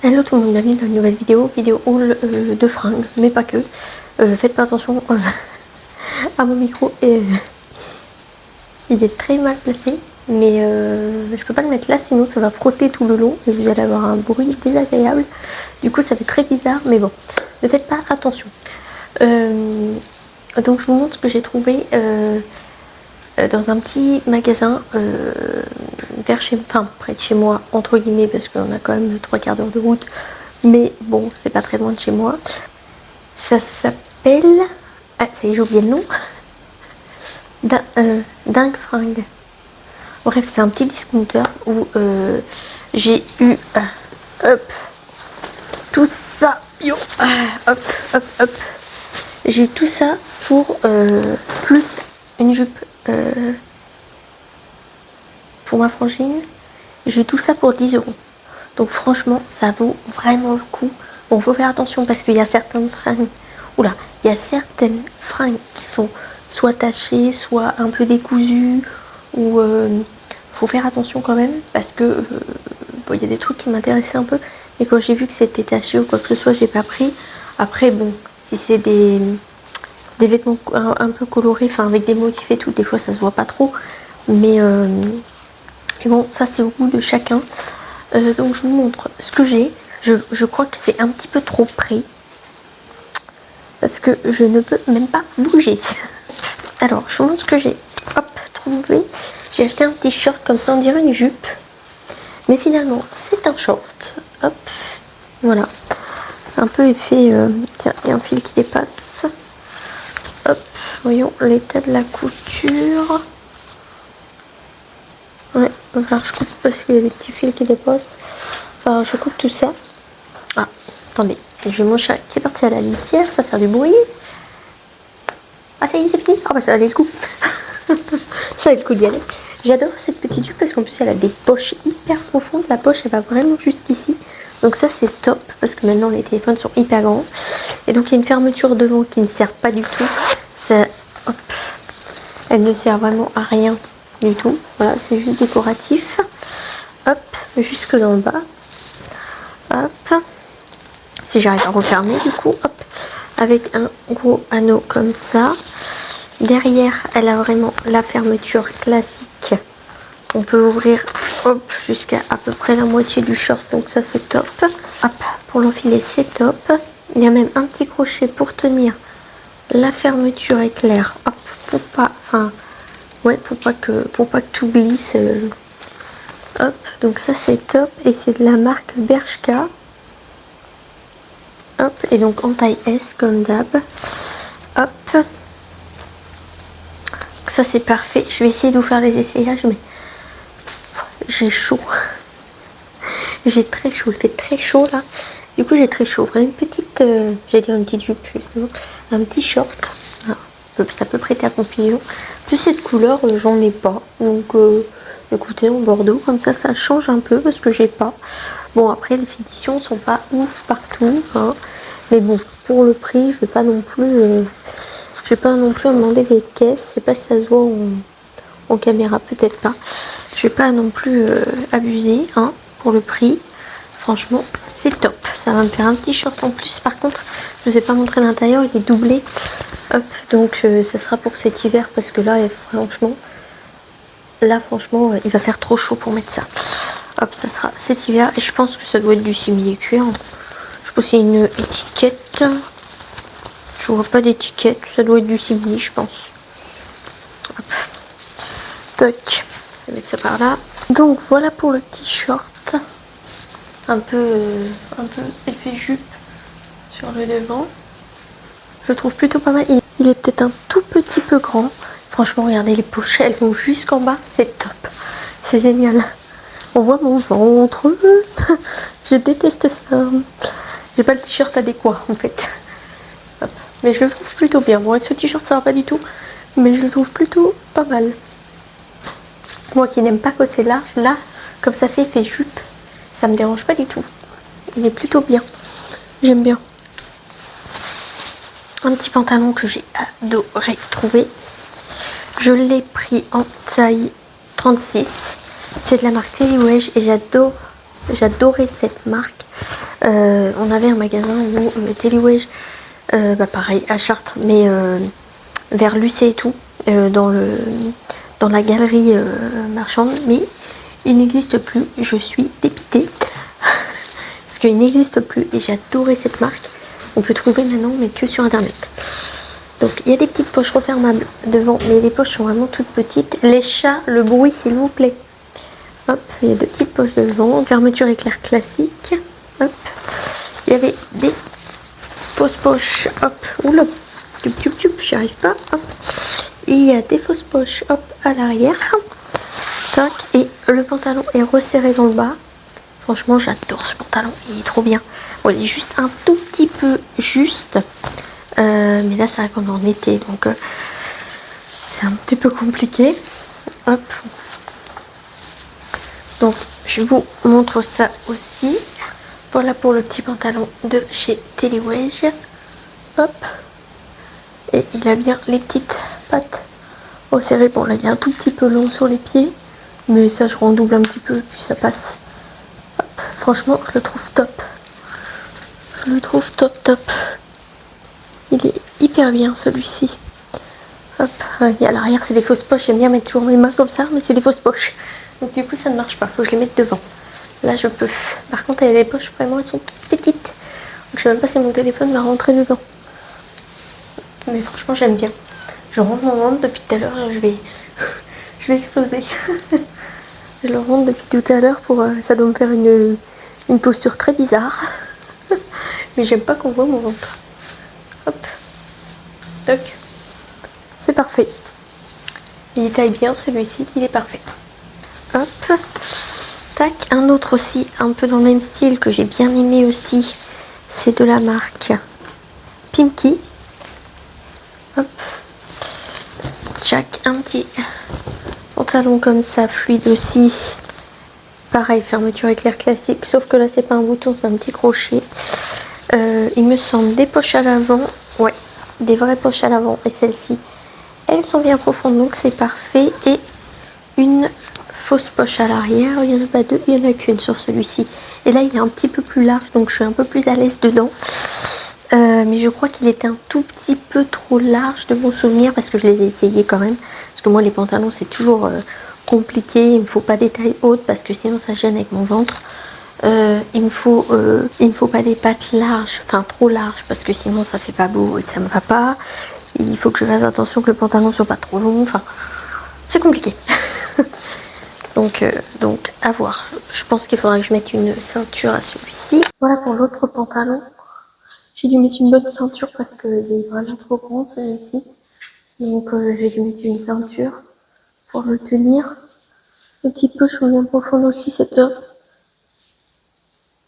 Hello tout le monde, bienvenue dans une nouvelle vidéo haul de fringues, mais pas que. Faites pas attention à mon micro, et il est très mal placé, mais je peux pas le mettre là, sinon ça va frotter tout le long et vous allez avoir un bruit désagréable. Du coup ça fait très bizarre, mais bon, ne faites pas attention. Donc je vous montre ce que j'ai trouvé dans un petit magasin près de chez moi, entre guillemets, parce qu'on a quand même 3/4 d'heure de route, mais bon, c'est pas très loin de chez moi. Ça s'appelle... Ah, ça y est, j'ai oublié le nom. Dingue Fringue. Bref, c'est un petit discounter où j'ai eu hop, tout ça. Yo, hop, hop, hop. J'ai eu tout ça pour plus une jupe pour ma frangine. J'ai eu tout ça pour 10 €. Donc franchement, ça vaut vraiment le coup. Bon, faut faire attention parce qu'il y a certaines fringues. Oula, il y a certaines fringues qui sont soit tachées, soit un peu décousues. Ou faut faire attention quand même parce que bon, il y a des trucs qui m'intéressaient un peu. Et quand j'ai vu que c'était taché ou quoi que ce soit, j'ai pas pris. Après, bon, si c'est des vêtements un peu colorés, enfin avec des motifs et tout, des fois ça se voit pas trop. Mais bon, ça c'est au goût de chacun. Donc je vous montre ce que j'ai. Je crois que c'est un petit peu trop près parce que je ne peux même pas bouger. Alors je vous montre ce que j'ai trouvé. J'ai acheté un t-shirt comme ça, on dirait une jupe, mais finalement c'est un short. Hop, voilà, un peu effet tiens, il y a un fil qui dépasse. Hop, voyons l'état de la couture. Ouais, enfin je coupe parce qu'il y a des petits fils qui dépassent. Enfin je coupe tout ça. Ah, attendez, j'ai mon chat qui est parti à la litière, ça fait du bruit. Ah ça y est, c'est fini. Ah bah ça valait le coup. Ça valait le coup d'y aller. J'adore cette petite jupe parce qu'en plus elle a des poches hyper profondes. La poche elle va vraiment jusqu'ici. Donc ça c'est top parce que maintenant les téléphones sont hyper grands. Et donc il y a une fermeture devant qui ne sert pas du tout. Ça, hop, elle ne sert vraiment à rien du tout. Voilà, c'est juste décoratif. Hop, jusque dans le bas. Hop, si j'arrive à refermer du coup, hop, avec un gros anneau comme ça. Derrière elle a vraiment la fermeture classique. On peut ouvrir hop jusqu'à à peu près la moitié du short, donc ça c'est top. Hop, pour l'enfiler c'est top. Il y a même un petit crochet pour tenir la fermeture éclair. Hop, pour pas, enfin ouais, pour pas que tout glisse. Hop, donc ça c'est top et c'est de la marque Bershka. Hop, et donc en taille S comme d'hab. Hop, ça c'est parfait. Je vais essayer de vous faire les essayages, mais j'ai chaud. J'ai très chaud, il fait très chaud là. Du coup j'ai très chaud. Une petite, j'allais dire une petite jupe justement, un petit short. Ah, ça peut prêter à confusion. Plus cette couleur, j'en ai pas. Donc écoutez, en bordeaux comme ça, ça change un peu parce que j'ai pas. Bon après les finitions sont pas ouf partout, hein. Mais bon, pour le prix, je vais pas non plus demander des caisses. Je sais pas si ça se voit en caméra, peut-être pas. Je vais pas non plus abuser, hein, pour le prix. Franchement, c'est top. Ça va me faire un petit short en plus. Par contre, je vous ai pas montré l'intérieur, il est doublé. Hop, donc ça sera pour cet hiver parce que là, franchement, il va faire trop chaud pour mettre ça. Hop, ça sera cet hiver et je pense que ça doit être du simili-cuir. Je pense qu'il y a une étiquette. Je vois pas d'étiquette, ça doit être du simili, je pense. Hop. Toc. Je vais mettre ça par là. Donc voilà pour le petit short. Un peu effet jupe sur le devant. Je le trouve plutôt pas mal. Il est peut-être un tout petit peu grand. Franchement, regardez les pochettes, elles vont jusqu'en bas. C'est top. C'est génial. On voit mon ventre. Je déteste ça. J'ai pas le t-shirt adéquat en fait. Hop. Mais je le trouve plutôt bien. Bon, avec ce t-shirt ça va pas du tout. Mais je le trouve plutôt pas mal. Moi qui n'aime pas que c'est large, là, comme ça fait jupe, ça me dérange pas du tout. Il est plutôt bien. J'aime bien. Un petit pantalon que j'ai adoré trouver. Je l'ai pris en taille 36. C'est de la marque Telewege et j'adore J'adorais cette marque. On avait un magasin où Telewage, pareil à Chartres, mais vers Lucé et tout, dans la galerie marchande, mais il n'existe plus. Je suis dépitée parce qu'il n'existe plus et j'adorais cette marque. On peut trouver maintenant, mais que sur internet. Donc il y a des petites poches refermables devant, mais les poches sont vraiment toutes petites. Les chats, le bruit s'il vous plaît. Hop, il y a deux petites poches devant, fermeture éclair classique. Hop, il y avait des fausses poches. Hop, oula, j'y arrive pas. Hop, il y a des fausses poches. Hop, à l'arrière. Tac, et le pantalon est resserré dans le bas. Franchement, j'adore ce pantalon, il est trop bien. Bon, il est juste un tout petit peu juste. Mais là, c'est vrai qu'on est en été, donc c'est un petit peu compliqué. Hop. Donc, je vous montre ça aussi. Voilà pour le petit pantalon de chez Telewage. Hop. Et il a bien les petites pattes resserrées. Bon, là, il est un tout petit peu long sur les pieds. Mais ça, je redouble un petit peu, puis ça passe. Hop. Franchement, je le trouve top. Je le trouve top, top. Il est hyper bien, celui-ci. Hop. Et à l'arrière, c'est des fausses poches. J'aime bien mettre toujours mes mains comme ça, mais c'est des fausses poches. Donc, du coup, ça ne marche pas. Faut que je les mette devant. Là, je peux. Par contre, les poches, vraiment, elles sont toutes petites. Donc, je sais même pas si mon téléphone va rentrer dedans. Mais franchement, j'aime bien. Je rentre mon ventre depuis tout à l'heure. Je vais exploser. Je le rentre depuis tout à l'heure pour. Ça doit me faire une posture très bizarre. Mais j'aime pas qu'on voit mon ventre. Hop. Toc. C'est parfait. Il taille bien celui-ci. Il est parfait. Hop. Tac. Un autre aussi, un peu dans le même style que j'ai bien aimé aussi. C'est de la marque Pimki. Hop. Jack, un petit pantalon comme ça, fluide aussi. Pareil, fermeture éclair classique, sauf que là c'est pas un bouton, c'est un petit crochet. Il me semble des poches à l'avant, ouais, des vraies poches à l'avant. Et celles-ci, elles sont bien profondes, donc c'est parfait. Et une fausse poche à l'arrière, il n'y en a pas deux, il n'y en a qu'une sur celui-ci. Et là il est un petit peu plus large, donc je suis un peu plus à l'aise dedans. Mais je crois qu'il était un tout petit peu trop large de mon souvenir parce que je les ai essayés quand même. Parce que moi les pantalons c'est toujours compliqué, il me faut pas des tailles hautes parce que sinon ça gêne avec mon ventre. Il me faut pas des pattes larges, enfin trop larges parce que sinon ça fait pas beau et ça me va pas. Il faut que je fasse attention que le pantalon soit pas trop long, enfin c'est compliqué. donc à voir. Je pense qu'il faudra que je mette une ceinture à celui-ci. Voilà pour l'autre pantalon. J'ai dû mettre une bonne ceinture parce qu'il est vraiment trop grand celui-ci. Donc j'ai dû mettre une ceinture pour le tenir. Les petites poches sont bien profondes aussi, c'est top.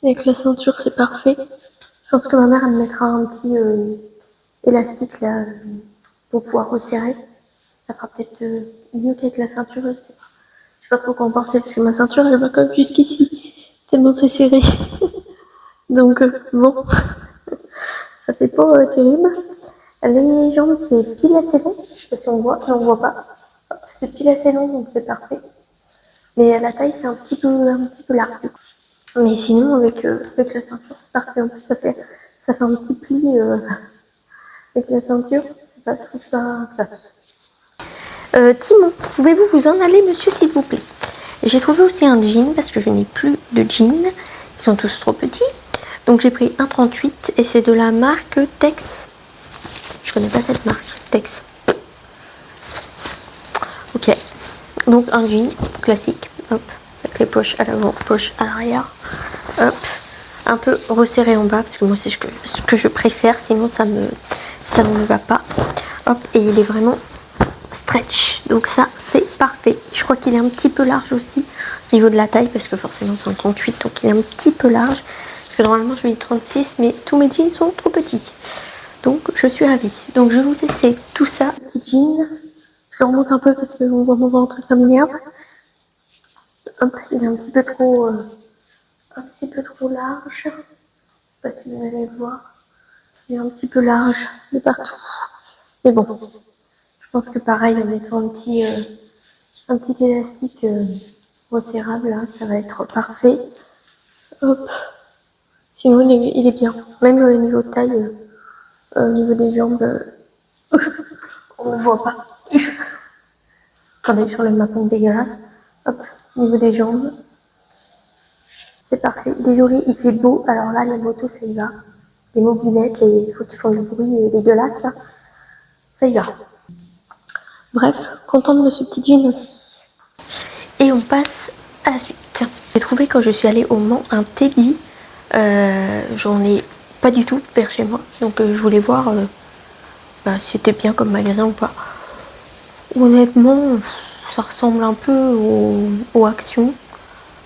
Avec la ceinture c'est parfait. Je pense que ma mère elle me mettra un petit élastique là pour pouvoir resserrer. Ça fera peut-être mieux qu'avec la ceinture, je sais pas. Je sais pas trop quoi en penser parce que ma ceinture elle va comme jusqu'ici. Tellement c'est serré. Donc bon, ça fait pas terrible. Les jambes, c'est pile assez long. Je sais pas si on voit, mais on voit pas. C'est pile assez long, donc c'est parfait. Mais la taille, c'est un petit peu large du coup. Mais sinon, avec la ceinture, c'est parfait. En plus, ça fait un petit pli avec la ceinture. Je trouve ça classe. Timon, pouvez-vous vous en aller, monsieur, s'il vous plaît? J'ai trouvé aussi un jean parce que je n'ai plus de jeans. Ils sont tous trop petits. Donc j'ai pris un 38 et c'est de la marque Tex. Je connais pas cette marque, Tex. Ok, donc un jean classique, hop, avec les poches à l'avant, poches à l'arrière, hop, un peu resserré en bas parce que moi c'est ce que je préfère, sinon ça ne me va pas. Hop, et il est vraiment stretch, donc ça c'est parfait. Je crois qu'il est un petit peu large aussi au niveau de la taille parce que forcément c'est un 38, donc il est un petit peu large parce que normalement je mets 36, mais tous mes jeans sont trop petits. Donc je suis ravie. Donc je vous essaie tout ça, petit jean. Je remonte un peu parce que on voit mon ventre, ça m'énerve. Hop, il est un petit peu trop large. Je sais pas si vous allez le voir. Il est un petit peu large de partout. Mais bon, je pense que pareil, en mettant un petit élastique resserrable, là, ça va être parfait. Hop. Sinon, il est bien. Même au niveau de taille, au niveau des jambes, on ne voit pas. Attendez, j'enlève ma pompe dégueulasse. Hop, au niveau des jambes, c'est parfait. Désolé, il fait beau. Alors là, les motos, ça y va. Les mobilettes, les trucs qui font du bruit dégueulasse, là, ça y va. Bref, contente de ce petit jean aussi. Et on passe à la suite. J'ai trouvé quand je suis allée au Mans un Teddy. J'en ai pas du tout vers chez moi. Donc je voulais voir si c'était bien comme magasin ou pas. Honnêtement, ça ressemble un peu au Action.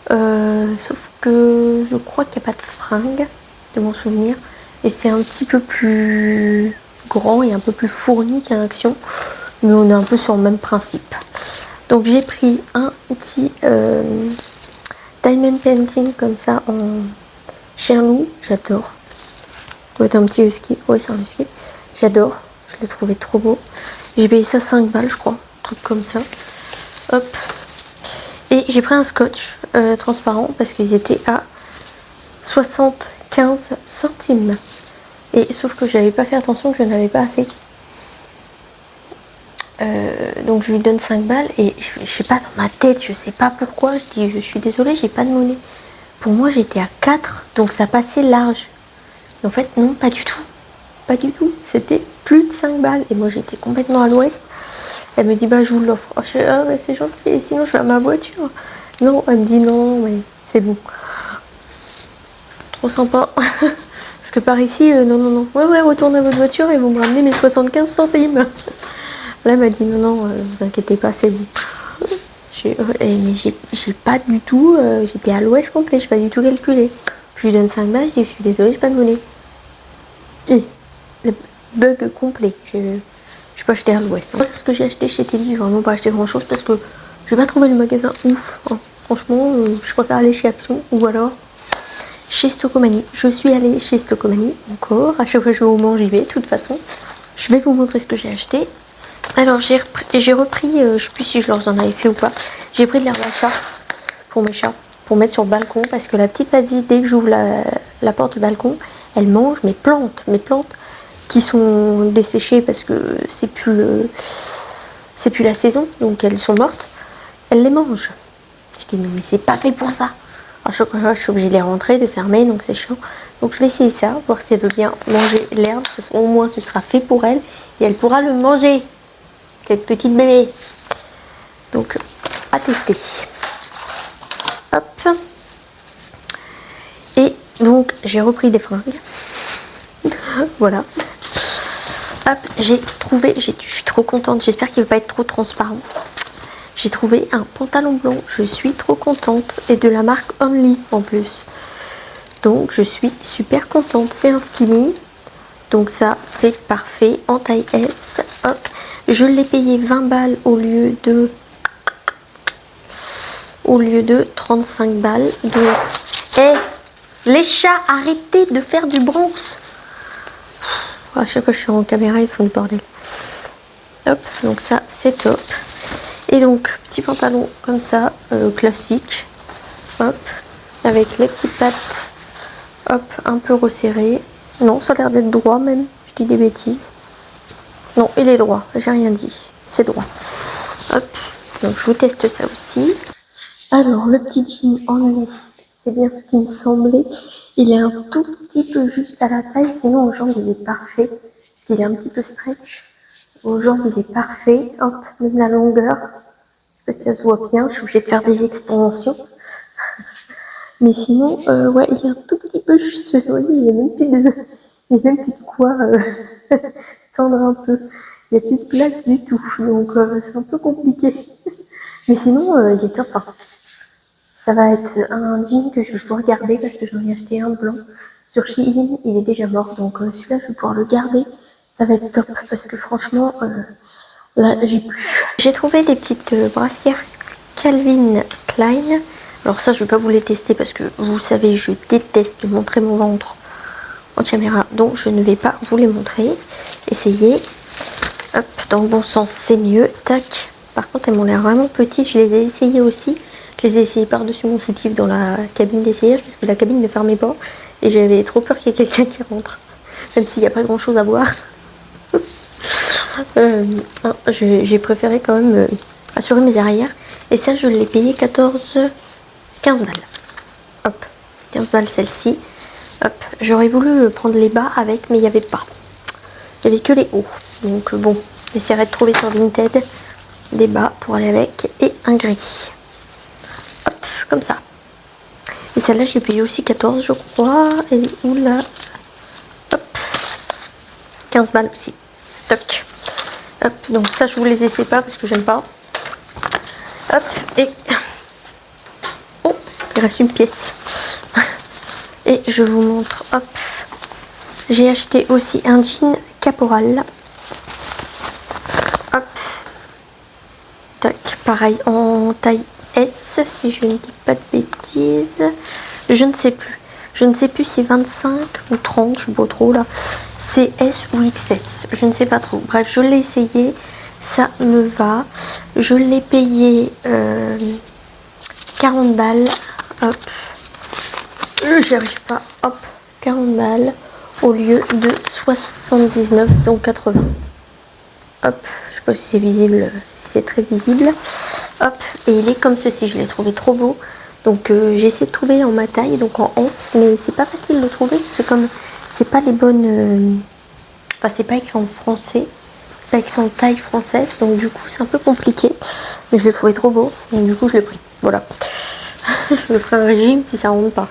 Sauf que je crois qu'il n'y a pas de fringues, de mon souvenir. Et c'est un petit peu plus grand et un peu plus fourni qu'un Action. Mais on est un peu sur le même principe. Donc j'ai pris un petit diamond painting comme ça en chien loup. J'adore. Ça doit être un petit husky. Ouais, c'est un husky. J'adore. Je l'ai trouvé trop beau. J'ai payé ça 5 balles, je crois. Un truc comme ça. Hop. Et j'ai pris un scotch transparent parce qu'ils étaient à 75 centimes. Et sauf que j'avais pas fait attention, que je n'avais pas assez. Donc je lui donne 5 balles et je sais pas, dans ma tête, je sais pas pourquoi, je dis je suis désolée, j'ai pas de monnaie. Pour moi j'étais à 4, donc ça passait large. Et en fait non, pas du tout. Pas du tout. C'était plus de 5 balles. Et moi j'étais complètement à l'ouest. Elle me dit bah je vous l'offre. Oh, bah, c'est gentil, et sinon je vais à ma voiture. Non, elle me dit non, mais c'est bon. Trop sympa. Parce que par ici, non. Ouais, retournez à votre voiture et vous me ramenez mes 75 centimes. Là, elle m'a dit non, vous inquiétez pas, c'est bon. Mais j'ai pas du tout, j'étais à l'ouest complet, j'ai pas du tout calculé. Je lui donne 5 balles, je dis je suis désolée, j'ai pas de monnaie. Et le bug complet. Je suis pas acheté à l'ouest. Voilà ce que j'ai acheté chez Teddy, j'ai vraiment pas acheté grand chose parce que j'ai pas trouvé le magasin ouf. Hein. Franchement, je préfère aller chez Action ou alors chez Stocomanie. Je suis allée chez Stocomanie encore. À chaque fois que je vais au Mans, j'y vais. De toute façon, je vais vous montrer ce que j'ai acheté. Alors j'ai repris, je sais plus si je leur en avais fait ou pas. J'ai pris de l'herbe à chat pour mes chats, pour mettre sur le balcon parce que la petite m'a dit dès que j'ouvre la porte du balcon, elle mange mes plantes qui sont desséchées parce que c'est plus la saison, donc elles sont mortes. Elle les mange. Je dis non mais c'est pas fait pour ça. À chaque fois je suis obligée de les rentrer, de fermer, donc c'est chiant. Donc je vais essayer ça, voir si elle veut bien manger l'herbe. Au moins ce sera fait pour elle et elle pourra le manger. Cette petite bébé. Donc à tester. Hop. Et donc j'ai repris des fringues. Voilà. Hop, j'ai trouvé, je suis trop contente. J'espère qu'il ne va pas être trop transparent. J'ai trouvé un pantalon blanc. Je suis trop contente. Et de la marque Only en plus. Donc je suis super contente. C'est un skinny. Donc ça c'est parfait. En taille S. Hop. Je l'ai payé 20 balles au lieu de 35 balles. Donc, les chats, arrêtez de faire du Bronx. À chaque fois que je suis en caméra, ils font du bordel. Hop, donc ça c'est top. Et donc, petit pantalon comme ça, classique. Hop, avec les petites pattes. Hop, un peu resserré. Non, ça a l'air d'être droit même. Je dis des bêtises. Non, il est droit, j'ai rien dit. C'est droit. Hop, donc je vous teste ça aussi. Alors, le petit jean en lui, c'est bien ce qui me semblait. Il est un tout petit peu juste à la taille, sinon aux jambes il est parfait. Il est un petit peu stretch. Aux jambes il est parfait. Hop, même la longueur. Je sais pas si ça se voit bien, je suis obligée de faire des extensions. Mais sinon, ouais, il est un tout petit peu juste. Vous voyez, il n'y a même plus de quoi tendre un peu. Il n'y a plus de place du tout. Donc c'est un peu compliqué. Mais sinon, il est top. Hein. Ça va être un jean que je vais pouvoir garder parce que j'en ai acheté un blanc. Sur Shein, il est déjà mort. Donc celui-là, je vais pouvoir le garder. Ça va être top parce que franchement, là, j'ai plus. J'ai trouvé des petites brassières Calvin Klein. Alors ça, je ne vais pas vous les tester parce que vous savez, je déteste montrer mon ventre en caméra. Donc je ne vais pas vous les montrer. Essayez. Hop, dans le bon sens, c'est mieux. Tac. Par contre, elles m'ont l'air vraiment petites. Je les ai essayées aussi. Je les ai essayés par-dessus mon soutif dans la cabine d'essayage parce que la cabine ne fermait pas et j'avais trop peur qu'il y ait quelqu'un qui rentre, même s'il n'y a pas grand chose à voir. J'ai préféré quand même assurer mes arrières et ça je l'ai payé 15 balles. Hop, 15 balles celle-ci. Hop, j'aurais voulu prendre les bas avec mais il n'y avait pas. Il n'y avait que les hauts. Donc bon, j'essaierai de trouver sur Vinted des bas pour aller avec et un gris. Hop, comme ça. Et celle-là, je l'ai payée aussi 14, je crois. Elle est où là? Hop, 15 balles aussi. Toc. Hop, donc ça, je vous les essaie pas parce que j'aime pas. Hop, et... Oh, il reste une pièce. Et je vous montre, hop. J'ai acheté aussi un jean caporal. Hop. Tac, pareil en taille S, si je ne dis pas de bêtises. Je ne sais plus. Je ne sais plus si 25 ou 30, je ne sais pas trop là. C'est S ou XS, je ne sais pas trop. Bref, je l'ai essayé, ça me va. Je l'ai payé 40 balles. Hop. J'y arrive pas. Hop, 40 balles au lieu de 79, donc 80. Hop, je sais pas si c'est visible, si c'est très visible. Hop, et il est comme ceci, je l'ai trouvé trop beau. Donc j'ai essayé de trouver en ma taille, donc en S, mais c'est pas facile de le trouver, c'est comme, c'est pas les bonnes, enfin c'est pas écrit en français, c'est pas écrit en taille française, donc du coup c'est un peu compliqué, mais je l'ai trouvé trop beau, donc du coup je l'ai pris, voilà. Je ferai un régime si ça rentre pas.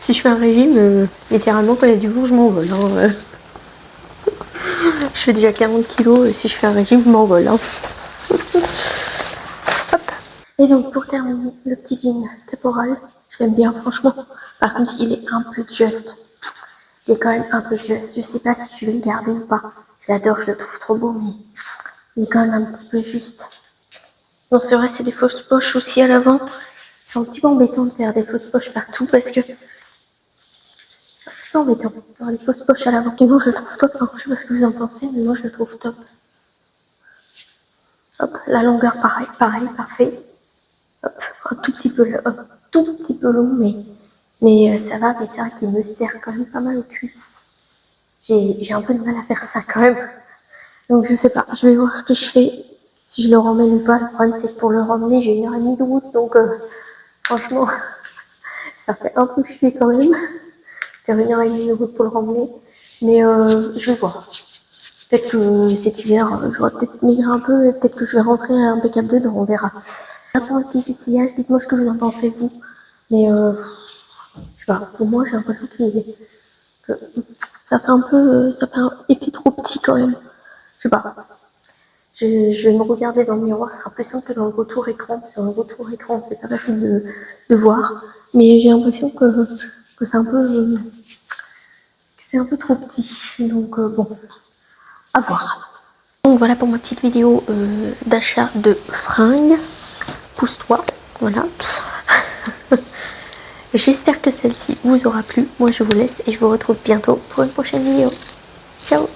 Si je fais un régime, littéralement quand il y a du vent je m'envole. Hein. Je fais déjà 40 kilos et si je fais un régime je m'envole. Hein. Hop. Et donc pour terminer, le petit jean caporal, je l'aime bien franchement. Par contre il est un peu juste. Il est quand même un peu juste. Je sais pas si je vais le garder ou pas. Je l'adore, je le trouve trop beau, mais il est quand même un petit peu juste. Bon c'est vrai c'est des fausses poches aussi à l'avant. C'est un petit peu embêtant de faire des fausses poches partout parce que c'est embêtant d'avoir des fausses poches à l'avant. Et vous je le trouve top, hein. Je sais pas ce que vous en pensez, mais moi je le trouve top. Hop, la longueur pareil, parfait. Hop, un tout petit peu long, mais ça va, mais c'est vrai qu'il me sert quand même pas mal aux cuisses. J'ai un peu de mal à faire ça quand même. Donc je sais pas, je vais voir ce que je fais, si je le ramène ou pas. Le problème c'est que pour le ramener, j'ai 1h30 de route, donc franchement, ça fait un peu chier quand même. Faire 1h30 de route pour le ramener, mais je vais voir. Peut-être que cet hiver, j'aurai peut-être migré un peu et peut-être que je vais rentrer impeccable dedans, on verra. Là pour un petit essayage, dites-moi ce que vous en pensez vous. Mais je sais pas, pour moi j'ai l'impression que ça fait un peu, ça fait un effet trop petit quand même. Je sais pas. Je vais me regarder dans le miroir, c'est impressionnant que dans le retour écran, sur le retour écran c'est pas facile de voir, mais j'ai l'impression que c'est un peu trop petit. Donc bon, à voir. Donc voilà pour ma petite vidéo d'achat de fringues. Pousse-toi, voilà. J'espère que celle-ci vous aura plu. Moi je vous laisse et je vous retrouve bientôt pour une prochaine vidéo. Ciao!